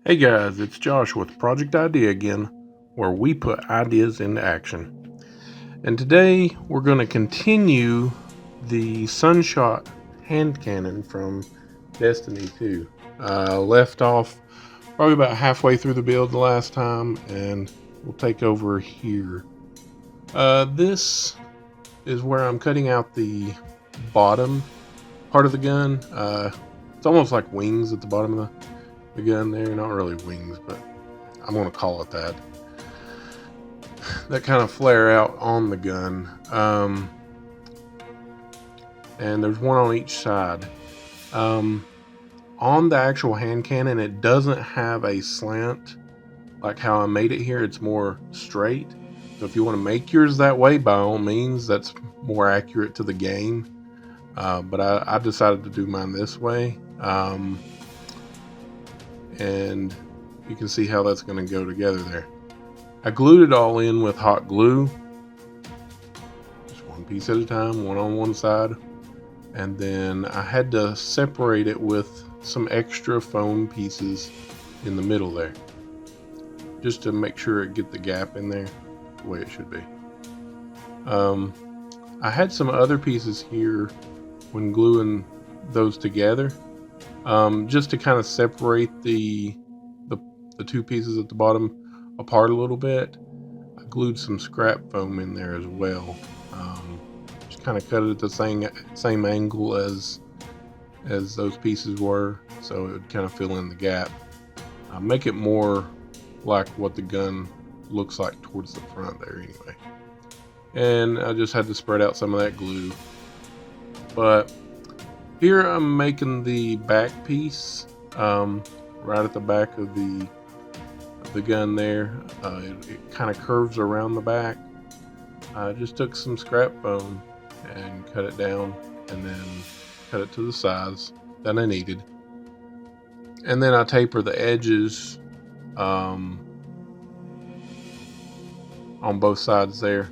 Hey guys, it's Josh with Project Idea again, where we put ideas into action. And today we're going to continue the Sunshot hand cannon from Destiny 2. Left off probably about halfway through the build the last time, and we'll take over here. This is where I'm cutting out the bottom part of the gun. It's almost like wings at the bottom of the gun there. Not really wings, but I'm going to call it that. That kind of flare out on the gun. And there's one on each side. On the actual hand cannon, it doesn't have a slant like how I made it here. It's more straight. So if you want to make yours that way, by all means, that's more accurate to the game. But I decided to do mine this way. And you can see how that's going to go together there. I glued it all in with hot glue, just one piece at a time, one on one side, and then I had to separate it with some extra foam pieces in the middle there, just to make sure it get the gap in there the way it should be. I had some other pieces here when gluing those together, just to kind of separate the two pieces at the bottom apart a little bit. I glued some scrap foam in there as well. Just kind of cut it at the same angle as those pieces were, so it would kind of fill in the gap. Make it more like what the gun looks like towards the front there anyway. And I just had to spread out some of that glue. But here I'm making the back piece, right at the back of the gun there. It kind of curves around the back. I just took some scrap foam and cut it down, and then cut it to the size that I needed. And then I taper the edges on both sides there,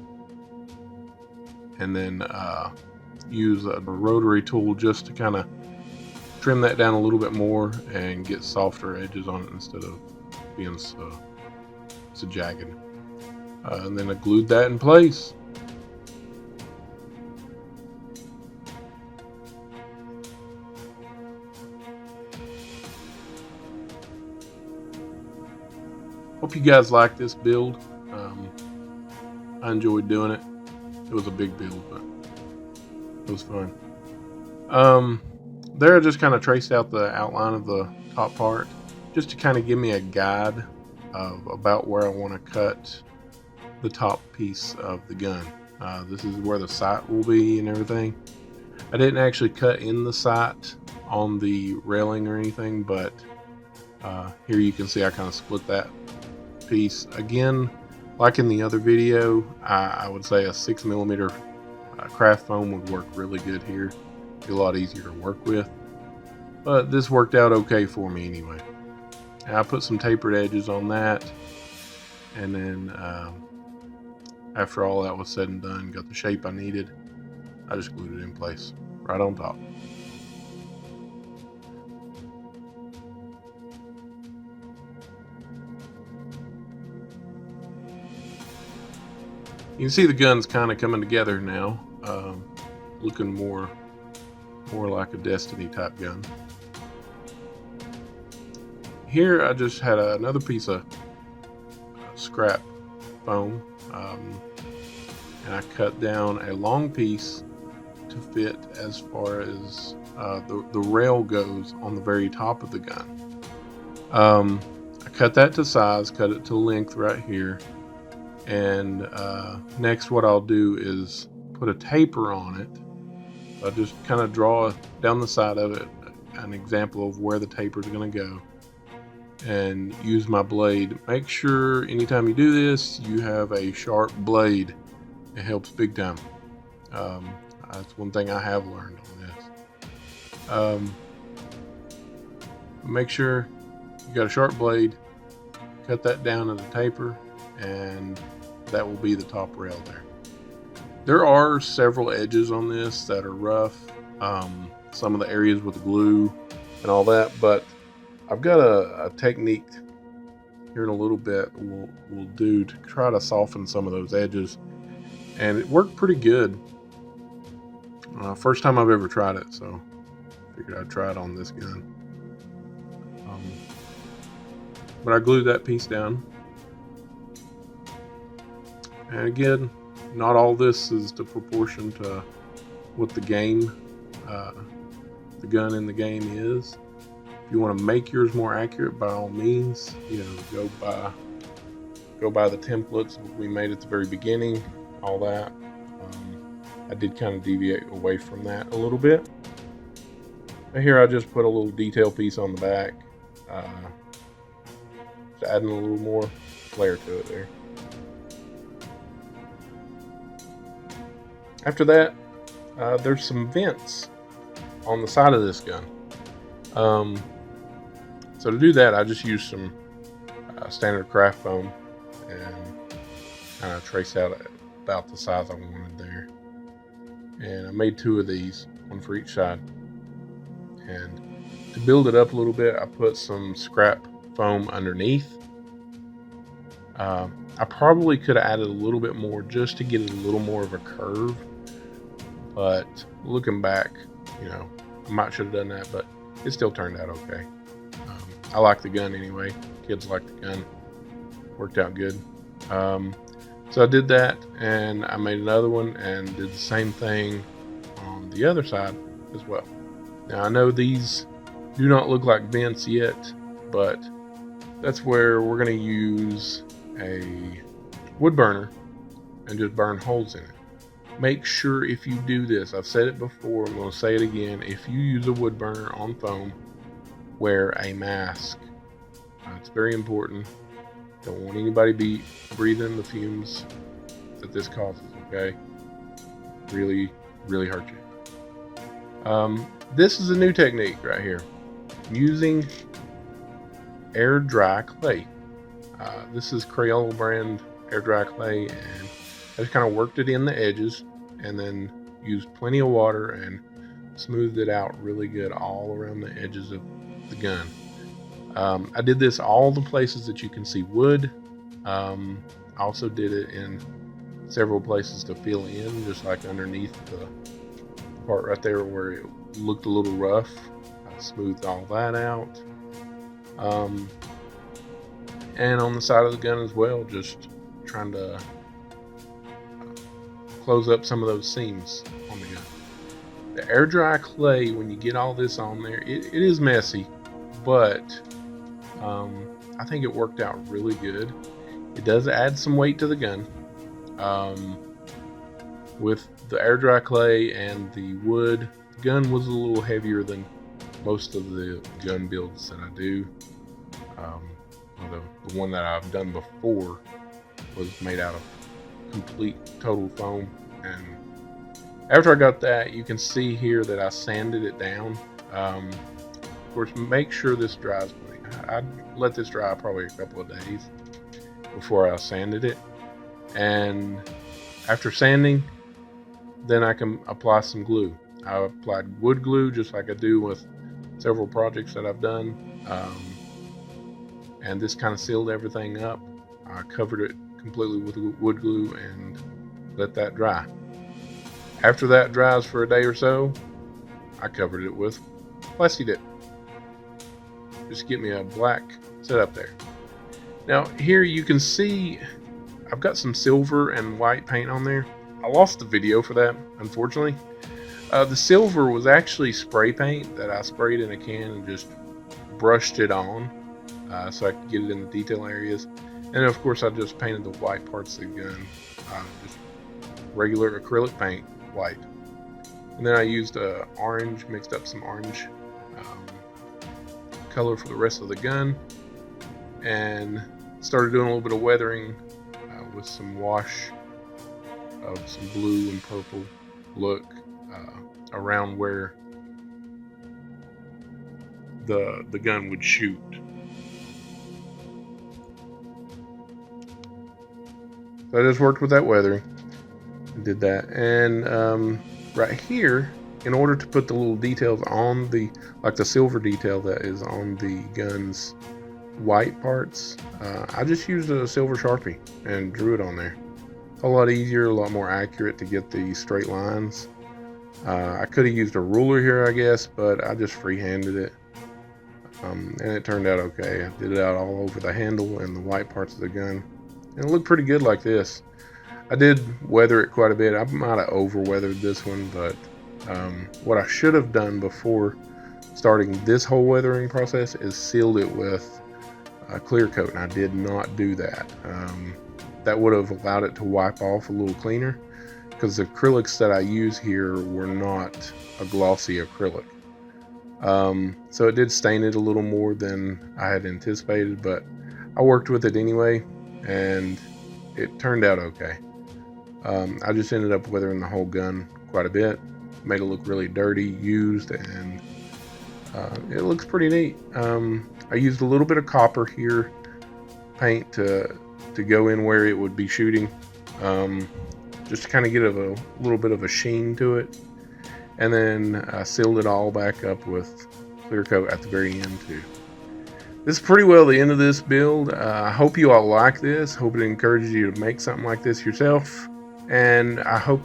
and then use a rotary tool just to kind of trim that down a little bit more and get softer edges on it instead of being so jagged. And then I glued that in place. Hope you guys like this build. I enjoyed doing it. It was a big build, but it was fun. There I just kind of traced out the outline of the top part, just to kind of give me a guide of about where I want to cut the top piece of the gun. This is where the sight will be and everything. I didn't actually cut in the sight on the railing or anything, but here you can see I kind of split that piece. Again, like in the other video, I would say a 6mm craft foam would work really good here. Be a lot easier to work with, but this worked out okay for me anyway. And I put some tapered edges on that, and then after all that was said and done, got the shape I needed, I just glued it in place right on top. You can see the gun's kind of coming together now, looking more like a Destiny type gun. Here I just had another piece of scrap foam, and I cut down a long piece to fit as far as the rail goes on the very top of the gun. I cut that to size, cut it to length right here, and next what I'll do is put a taper on it. I'll just kind of draw down the side of it an example of where the taper is going to go, and use my blade. Make sure anytime you do this you have a sharp blade. It helps big time. That's one thing I have learned on this. Make sure you got a sharp blade, cut that down at a taper, and that will be the top rail there. There are several edges on this that are rough, some of the areas with the glue and all that, but I've got a technique here in a little bit we'll do to try to soften some of those edges, and it worked pretty good. First time I've ever tried it, so figured I'd try it on this gun. But I glued that piece down, and again, not all this is to proportion to what the game, the gun in the game is. If you want to make yours more accurate, by all means, go by the templates we made at the very beginning, all that. I did kind of deviate away from that a little bit. But here I just put a little detail piece on the back, just adding a little more flair to it there. After that, there's some vents on the side of this gun. So to do that, I just used some standard craft foam and kind of traced out about the size I wanted there. And I made 2 of these, one for each side. And to build it up a little bit, I put some scrap foam underneath. I probably could have added a little bit more just to get it a little more of a curve. But looking back, I might should have done that, but it still turned out okay. I like the gun anyway. Kids like the gun. Worked out good. So I did that, and I made another one and did the same thing on the other side as well. Now I know these do not look like vents yet, but that's where we're going to use a wood burner and just burn holes in it. Make sure if you do this, I've said it before, I'm going to say it again, if you use a wood burner on foam, wear a mask. It's very important. Don't want anybody breathing the fumes that this causes, okay? Really, really hurt you. This is a new technique right here. Using air dry clay. This is Crayola brand air dry clay, and I just kind of worked it in the edges and then used plenty of water and smoothed it out really good all around the edges of the gun. I did this all the places that you can see wood. I also did it in several places to fill in, just like underneath the part right there where it looked a little rough. I smoothed all that out. And on the side of the gun as well, just trying to close up some of those seams on the gun. The air dry clay, when you get all this on there, it is messy, but I think it worked out really good. It does add some weight to the gun. With the air dry clay and the wood, the gun was a little heavier than most of the gun builds that I do. The one that I've done before was made out of complete total foam, and after I got that, you can see here that I sanded it down. Of course, make sure this dries. I'd let this dry probably a couple of days before I sanded it, and after sanding, then I can apply some glue. I applied wood glue just like I do with several projects that I've done, and this kind of sealed everything up. I covered it completely with wood glue and let that dry. After that dries for a day or so, I covered it with Plexi Dip. Just get me a black setup there. Now here you can see I've got some silver and white paint on there. I lost the video for that, unfortunately. The silver was actually spray paint that I sprayed in a can and just brushed it on so I could get it in the detail areas. And of course I just painted the white parts of the gun, just regular acrylic paint, white. And then I used orange, mixed up some orange color for the rest of the gun, and started doing a little bit of weathering with some wash of some blue and purple look around where the gun would shoot. So I just worked with that weathering, did that, and right here in order to put the little details on like the silver detail that is on the gun's white parts, I just used a silver Sharpie and drew it on there. A lot easier, a lot more accurate to get the straight lines. I could have used a ruler here, I guess, but I just freehanded it. And it turned out okay. I did it out all over the handle and the white parts of the gun. And it looked pretty good like this. I did weather it quite a bit. I might have over-weathered this one, but what I should have done before starting this whole weathering process is sealed it with a clear coat, and I did not do that. That would have allowed it to wipe off a little cleaner, because the acrylics that I use here were not a glossy acrylic. So it did stain it a little more than I had anticipated, but I worked with it anyway, and it turned out okay. I just ended up weathering the whole gun quite a bit, made it look really dirty, used, and it looks pretty neat. I used a little bit of copper here, paint to go in where it would be shooting, just to kind of get a little bit of a sheen to it. And then I sealed it all back up with clear coat at the very end too. This is pretty well the end of this build. I hope you all like this. Hope it encourages you to make something like this yourself. And I hope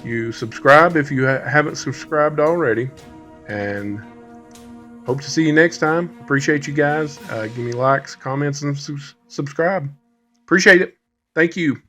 you subscribe if you haven't subscribed already. And hope to see you next time. Appreciate you guys. Give me likes, comments, and subscribe. Appreciate it. Thank you.